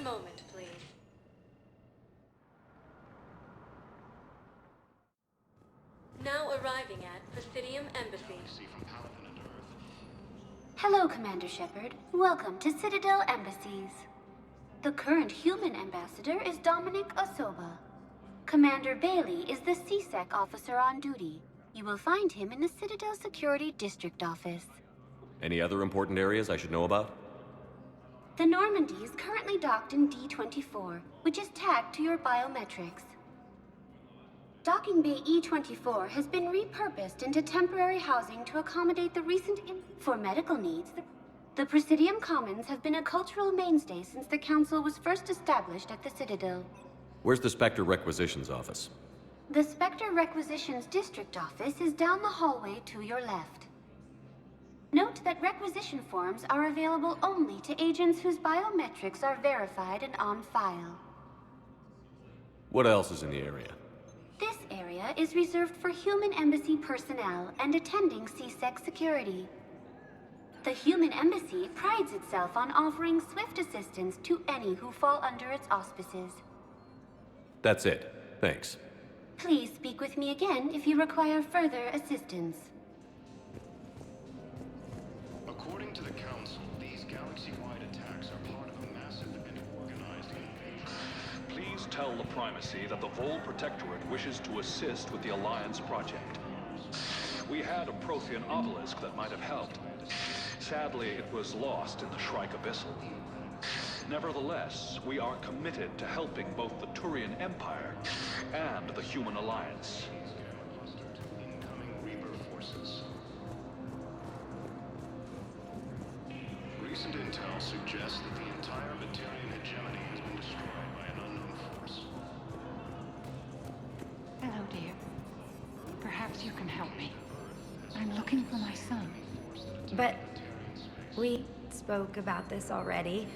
One moment, please. Now arriving at Presidium Embassy. Hello, Commander Shepard. Welcome to Citadel Embassies. The current human ambassador is Dominic Osoba. Commander Bailey is the CSEC officer on duty. You will find him in the Citadel Security District office. Any other important areas I should know about? The Normandy is currently docked in D-24, which is tagged to your biometrics. Docking Bay E-24 has been repurposed into temporary housing to accommodate the for medical needs. The Presidium Commons have been a cultural mainstay since the Council was first established at the Citadel. Where's the Spectre Requisitions office? The Spectre Requisitions District office is down the hallway to your left. Note that requisition forms are available only to agents whose biometrics are verified and on file. What else is in the area? This area is reserved for human embassy personnel and attending CSEC security. The human embassy prides itself on offering swift assistance to any who fall under its auspices. That's it. Thanks. Please speak with me again if you require further assistance. According to the Council, these galaxy-wide attacks are part of a massive and organized invasion. Please tell the Primacy that the Vol Protectorate wishes to assist with the Alliance project. We had a Prothean obelisk that might have helped. Sadly, it was lost in the Shrike Abyssal. Nevertheless, we are committed to helping both the Turian Empire and the Human Alliance. Incoming Reaper forces. Recent intel suggests that the entire Materian hegemony has been destroyed by an unknown force. Hello, dear. Perhaps you can help me. I'm looking for my son. But we spoke about this already.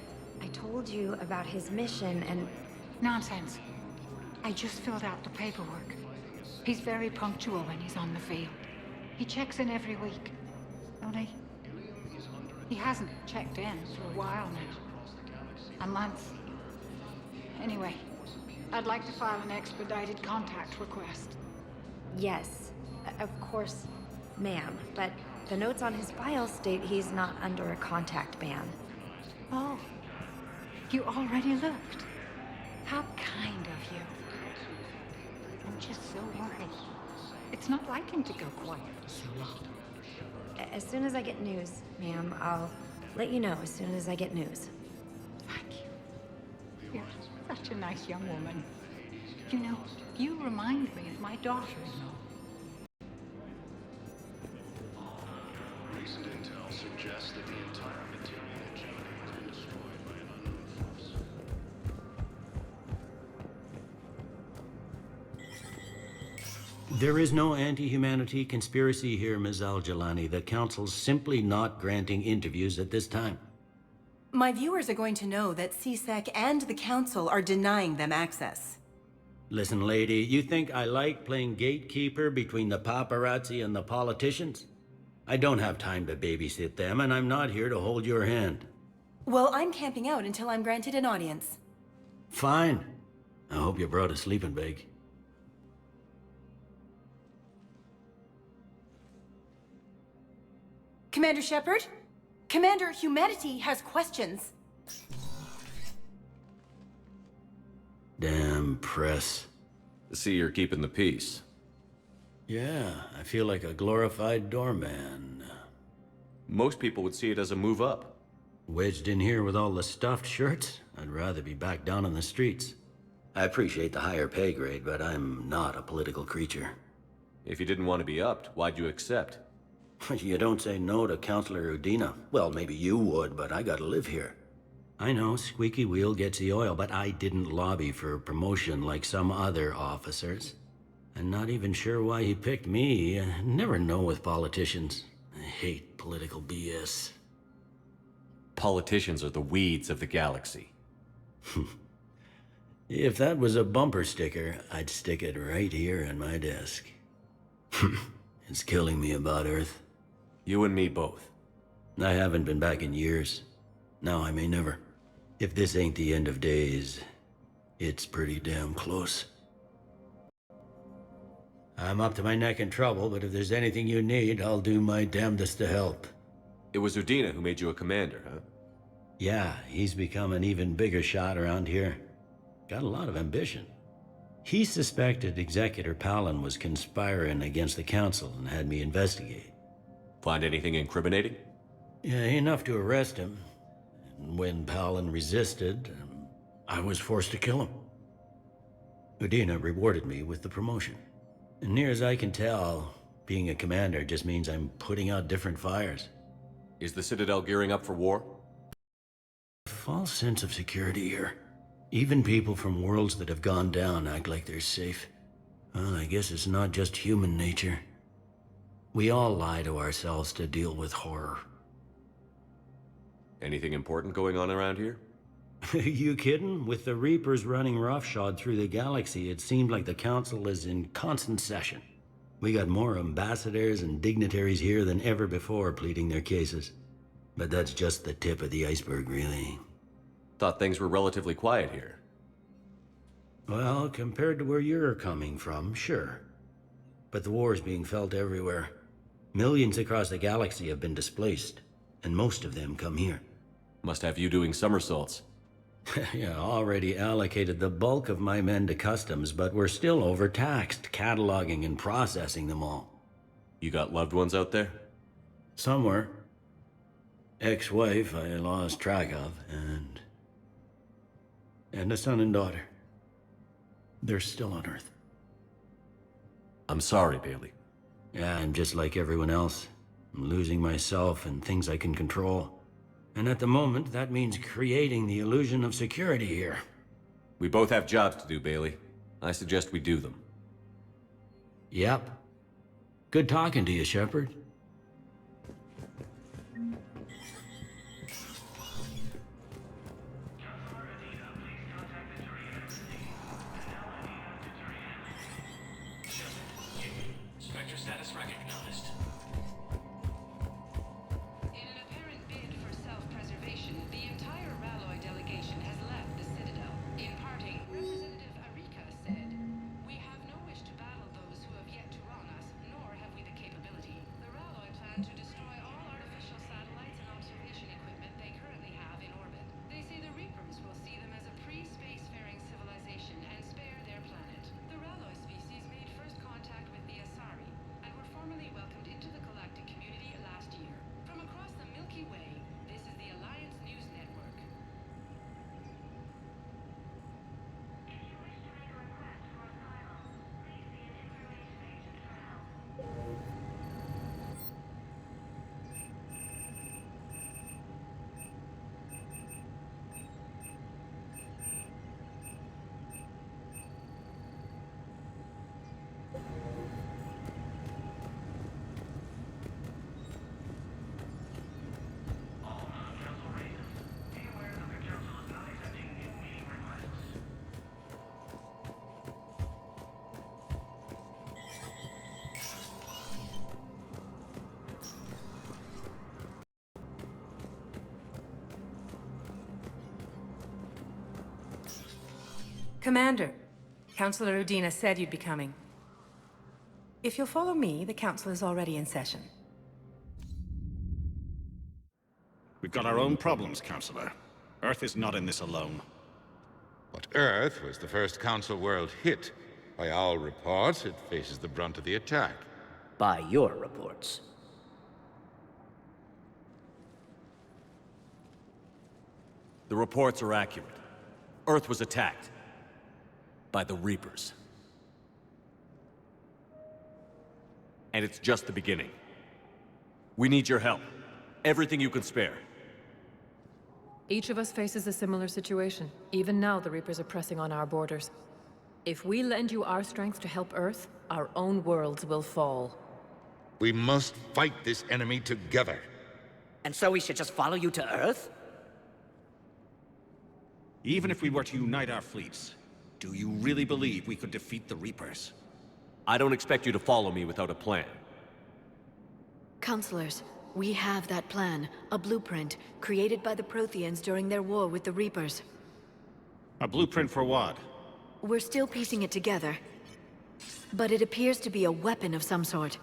I told you about his mission and... Nonsense. I just filled out the paperwork. He's very punctual when he's on the field. He checks in every week. Only... he hasn't checked in for a while now. A month. Anyway, I'd like to file an expedited contact request. Yes, of course, ma'am. But the notes on his file state he's not under a contact ban. Oh, you already looked. How kind of you. I'm just so worried. It's not like him to go quiet for so long. As soon as I get news, ma'am, I'll let you know as soon as I get news. Thank you. You're such a nice young woman. You know, you remind me of my daughter-in-law. Recent intel suggests that the entire Materian hegemony has been destroyed by an unknown force. There is no anti-humanity conspiracy here, Ms. Al-Jalani. The Council's simply not granting interviews at this time. My viewers are going to know that CSEC and the Council are denying them access. Listen, lady, you think I like playing gatekeeper between the paparazzi and the politicians? I don't have time to babysit them, and I'm not here to hold your hand. Well, I'm camping out until I'm granted an audience. Fine. I hope you brought a sleeping bag. Commander Shepard? Commander Humanity has questions. Damn press. See, you're keeping the peace. Yeah, I feel like a glorified doorman. Most people would see it as a move up. Wedged in here with all the stuffed shirts? I'd rather be back down on the streets. I appreciate the higher pay grade, but I'm not a political creature. If you didn't want to be upped, why'd you accept? You don't say no to Counselor Udina. Well, maybe you would, but I gotta live here. I know, squeaky wheel gets the oil, but I didn't lobby for promotion like some other officers. I'm not even sure why he picked me. I never know with politicians. I hate political BS. Politicians are the weeds of the galaxy. If that was a bumper sticker, I'd stick it right here in my desk. It's killing me about Earth. You and me both. I haven't been back in years. Now I may never. If this ain't the end of days, it's pretty damn close. I'm up to my neck in trouble, but if there's anything you need, I'll do my damnedest to help. It was Udina who made you a commander, huh? Yeah, he's become an even bigger shot around here. Got a lot of ambition. He suspected Executor Palin was conspiring against the Council and had me investigate. Find anything incriminating? Yeah, enough to arrest him. And when Palin resisted, I was forced to kill him. Udina rewarded me with the promotion. And near as I can tell, being a commander just means I'm putting out different fires. Is the Citadel gearing up for war? A false sense of security here. Even people from worlds that have gone down act like they're safe. Well, I guess it's not just human nature. We all lie to ourselves to deal with horror. Anything important going on around here? You kidding? With the Reapers running roughshod through the galaxy, it seemed like the Council is in constant session. We got more ambassadors and dignitaries here than ever before pleading their cases. But that's just the tip of the iceberg, really. Thought things were relatively quiet here. Well, compared to where you're coming from, sure. But the war's being felt everywhere. Millions across the galaxy have been displaced, and most of them come here. Must have you doing somersaults. Yeah, already allocated the bulk of my men to customs, but we're still overtaxed, cataloging and processing them all. You got loved ones out there? Somewhere. Ex-wife I lost track of, and a son and daughter. They're still on Earth. I'm sorry, Bailey. Yeah, I'm just like everyone else. I'm losing myself and things I can control. And at the moment, that means creating the illusion of security here. We both have jobs to do, Bailey. I suggest we do them. Yep. Good talking to you, Shepard. Spectre status recognized. In an apparent bid for self-preservation, the entire Ralloy delegation has left the Citadel. In parting, Representative Arika said, "We have no wish to battle those who have yet to wrong us, nor have we the capability. The Ralloy plan to destroy all artificial satellites and observation equipment they currently have in orbit. They say the Reapers will see them as a pre-spacefaring civilization and spare their planet. The Ralloy species made first contact with the Asari, and were formally welcomed into the galactic community last year. From across the Milky Way, this is the Alliance News Network." Commander, Councilor Udina said you'd be coming. If you'll follow me, the Council is already in session. We've got our own problems, Counselor. Earth is not in this alone. But Earth was the first Council world hit. By all reports, it faces the brunt of the attack. By your reports. The reports are accurate. Earth was attacked. By the Reapers. And it's just the beginning. We need your help. Everything you can spare. Each of us faces a similar situation. Even now, the Reapers are pressing on our borders. If we lend you our strength to help Earth, our own worlds will fall. We must fight this enemy together. And so we should just follow you to Earth? Even if we were to unite our fleets, do you really believe we could defeat the Reapers? I don't expect you to follow me without a plan. Counselors, We have that plan, a blueprint, created by the Protheans during their war with the Reapers. A blueprint for what? We're still piecing it together. But it appears to be a weapon of some sort.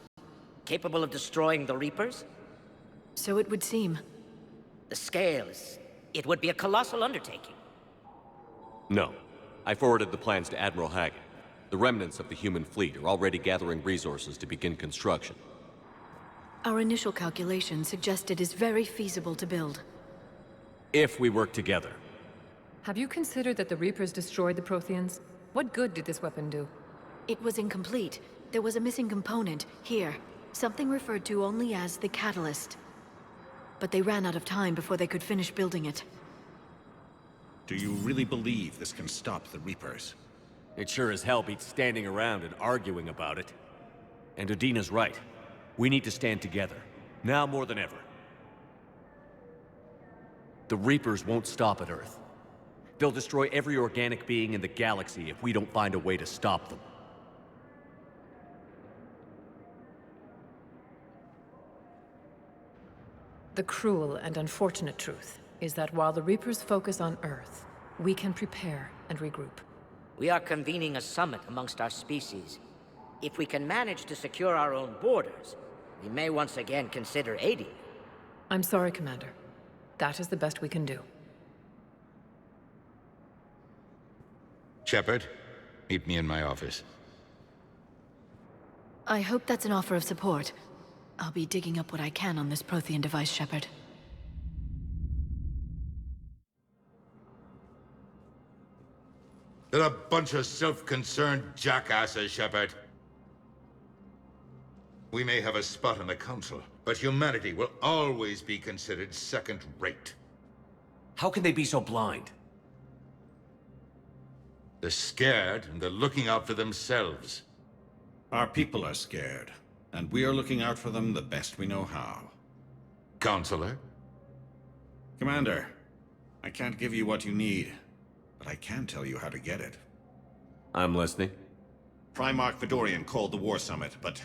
Capable of destroying the Reapers? So it would seem. The scale is... it would be a colossal undertaking. No. I forwarded the plans to Admiral Hagen. The remnants of the human fleet are already gathering resources to begin construction. Our initial calculations suggest it is very feasible to build. If we work together. Have you considered that the Reapers destroyed the Protheans? What good did this weapon do? It was incomplete. There was a missing component, here. Something referred to only as the catalyst. But they ran out of time before they could finish building it. Do you really believe this can stop the Reapers? It sure as hell beats standing around and arguing about it. And Udina's right. We need to stand together, now more than ever. The Reapers won't stop at Earth. They'll destroy every organic being in the galaxy if we don't find a way to stop them. The cruel and unfortunate truth is that while the Reapers focus on Earth, we can prepare and regroup. We are convening a summit amongst our species. If we can manage to secure our own borders, we may once again consider aiding you. I'm sorry, Commander. That is the best we can do. Shepard, meet me in my office. I hope that's an offer of support. I'll be digging up what I can on this Prothean device, Shepard. They're a bunch of self-concerned jackasses, Shepard. We may have a spot in the Council, but humanity will always be considered second-rate. How can they be so blind? They're scared, and they're looking out for themselves. Our people are scared, and we are looking out for them the best we know how. Counselor? Commander, I can't give you what you need, but I can tell you how to get it. I'm listening. Primarch Fedorian called the War Summit, but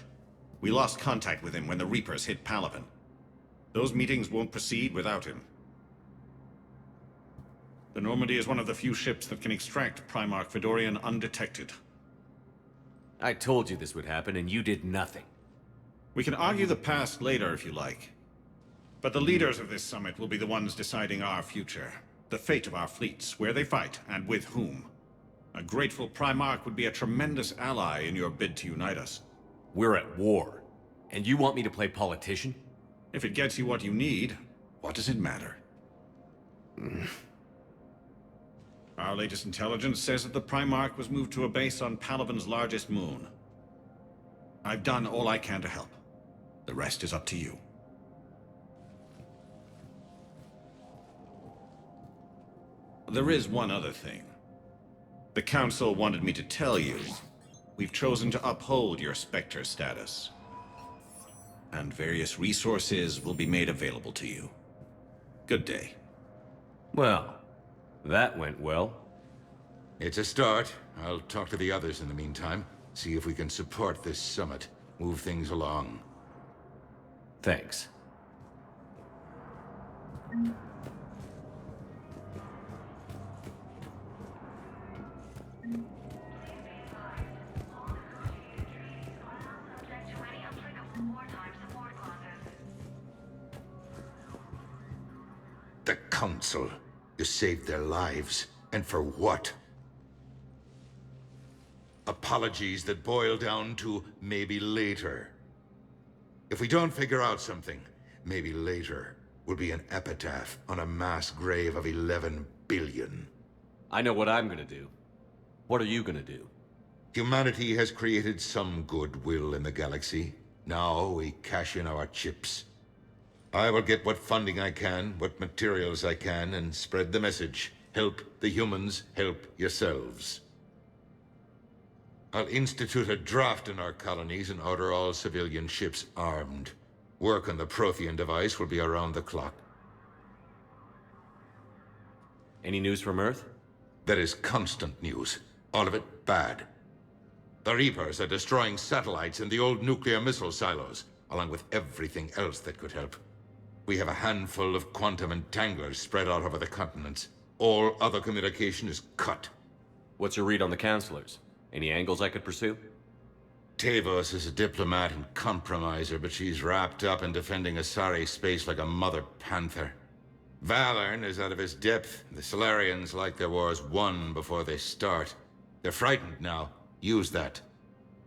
we lost contact with him when the Reapers hit Palaven. Those meetings won't proceed without him. The Normandy is one of the few ships that can extract Primarch Fedorian undetected. I told you this would happen, and you did nothing. We can argue the past later if you like. But the leaders of this summit will be the ones deciding our future. The fate of our fleets, where they fight, and with whom. A grateful Primarch would be a tremendous ally in your bid to unite us. We're at war. And you want me to play politician? If it gets you what you need, what does it matter? Our latest intelligence says that the Primarch was moved to a base on Palaven's largest moon. I've done all I can to help. The rest is up to you. There is one other thing. The Council wanted me to tell you, we've chosen to uphold your Spectre status. And various resources will be made available to you. Good day. Well, that went well. It's a start. I'll talk to the others in the meantime. See if we can support this summit. Move things along. Thanks. The Council. You saved their lives. And for what? Apologies that boil down to maybe later. If we don't figure out something, maybe later will be an epitaph on a mass grave of 11 billion. I know what I'm gonna do. What are you gonna do? Humanity has created some goodwill in the galaxy. Now we cash in our chips. I will get what funding I can, what materials I can, and spread the message. Help the humans, help yourselves. I'll institute a draft in our colonies and order all civilian ships armed. Work on the Prothean device will be around the clock. Any news from Earth? There is constant news. All of it bad. The Reapers are destroying satellites and the old nuclear missile silos, along with everything else that could help. We have a handful of quantum entanglers spread out over the continents. All other communication is cut. What's your read on the counselors? Any angles I could pursue? Tavos is a diplomat and compromiser, but she's wrapped up in defending Asari space like a mother panther. Valern is out of his depth. The Solarians like their wars won before they start. They're frightened now. Use that.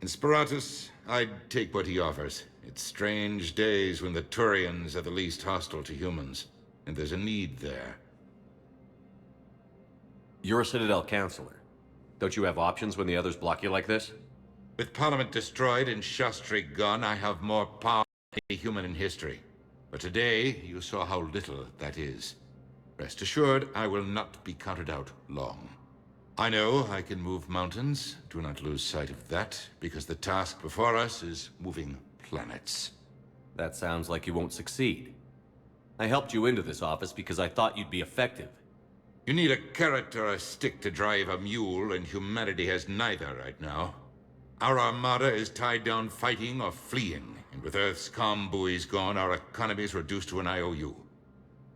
In Sparatus, I'd take what he offers. It's strange days when the Turians are the least hostile to humans, and there's a need there. You're a Citadel counselor. Don't you have options when the others block you like this? With Parliament destroyed and Shastri gone, I have more power than any human in history. But today, you saw how little that is. Rest assured, I will not be counted out long. I know I can move mountains. Do not lose sight of that, because the task before us is moving planets. That sounds like you won't succeed. I helped you into this office because I thought you'd be effective. You need a carrot or a stick to drive a mule, and humanity has neither right now. Our armada is tied down fighting or fleeing, and with Earth's comm buoys gone, our economy is reduced to an IOU.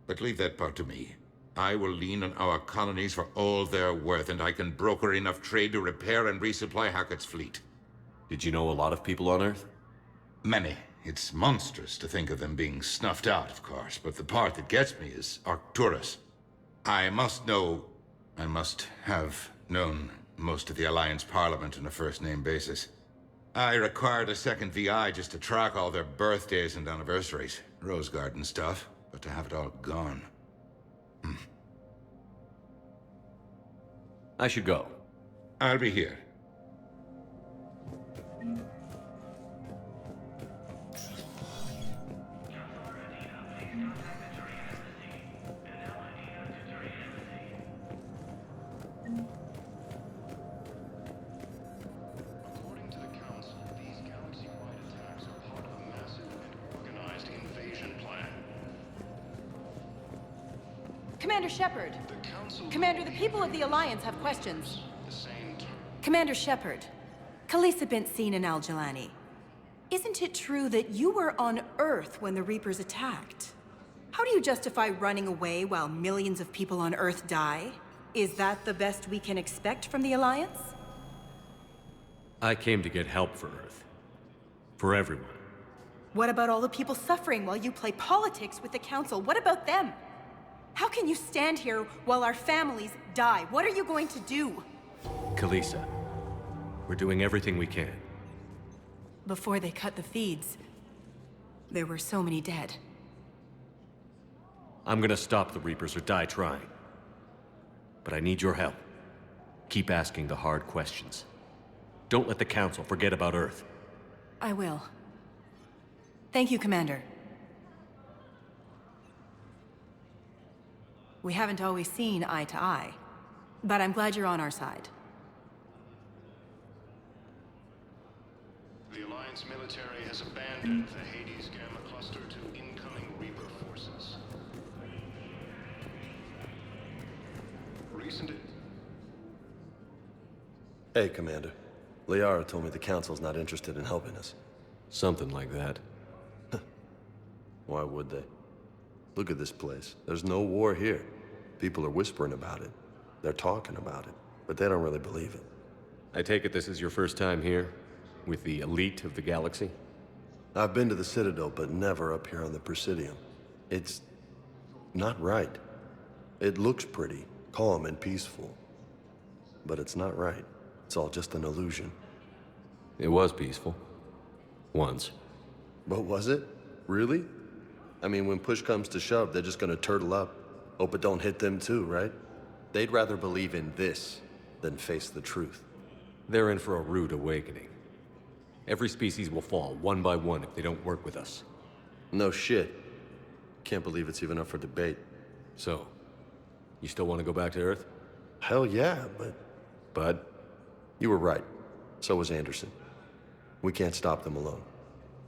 But leave that part to me. I will lean on our colonies for all they're worth, and I can broker enough trade to repair and resupply Hackett's fleet. Did you know a lot of people on Earth? Many. It's monstrous to think of them being snuffed out, of course, but the part that gets me is Arcturus. I must have known most of the Alliance Parliament on a first-name basis. I required a second VI just to track all their birthdays and anniversaries. Rose Garden stuff, but to have it all gone. I should go. I'll be here. According to the Council, these galaxy-wide attacks are part of a massive and organized invasion plan. Commander Shepard. Commander, the people of the Alliance have questions. Commander Shepard, Khaleesa bint Sin and Al-Jalani. Isn't it true that you were on Earth when the Reapers attacked? How do you justify running away while millions of people on Earth die? Is that the best we can expect from the Alliance? I came to get help for Earth. For everyone. What about all the people suffering while you play politics with the Council? What about them? How can you stand here while our families die? What are you going to do? Khaleesa, we're doing everything we can. Before they cut the feeds, there were so many dead. I'm gonna stop the Reapers or die trying. But I need your help. Keep asking the hard questions. Don't let the Council forget about Earth. I will. Thank you, Commander. We haven't always seen eye to eye, but I'm glad you're on our side. The Alliance military has abandoned the Hades Gamma cluster to incoming Reaper forces. Hey, Commander. Liara told me the Council's not interested in helping us. Something like that. Why would they? Look at this place. There's no war here. People are whispering about it. They're talking about it, but they don't really believe it. I take it this is your first time here? With the elite of the galaxy? I've been to the Citadel, but never up here on the Presidium. It's not right. It looks pretty, calm and peaceful. But it's not right. It's all just an illusion. It was peaceful. Once. But was it? Really? I mean, when push comes to shove, they're just gonna turtle up. Hope it don't hit them too, right? They'd rather believe in this than face the truth. They're in for a rude awakening. Every species will fall, one by one, if they don't work with us. No shit. Can't believe it's even up for debate. So, you still want to go back to Earth? Hell yeah, but... Bud? You were right. So was Anderson. We can't stop them alone.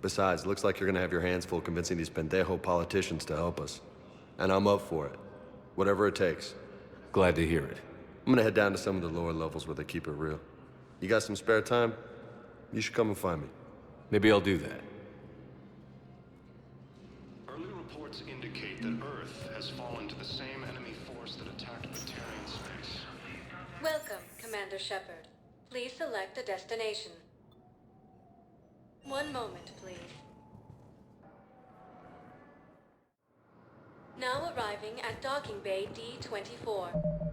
Besides, looks like you're gonna have your hands full convincing these pendejo politicians to help us. And I'm up for it. Whatever it takes. Glad to hear it. I'm gonna head down to some of the lower levels where they keep it real. You got some spare time? You should come and find me. Maybe I'll do that. Early reports indicate Welcome, Commander Shepard. Please select a destination. One moment, please. Now arriving at Docking Bay D-24.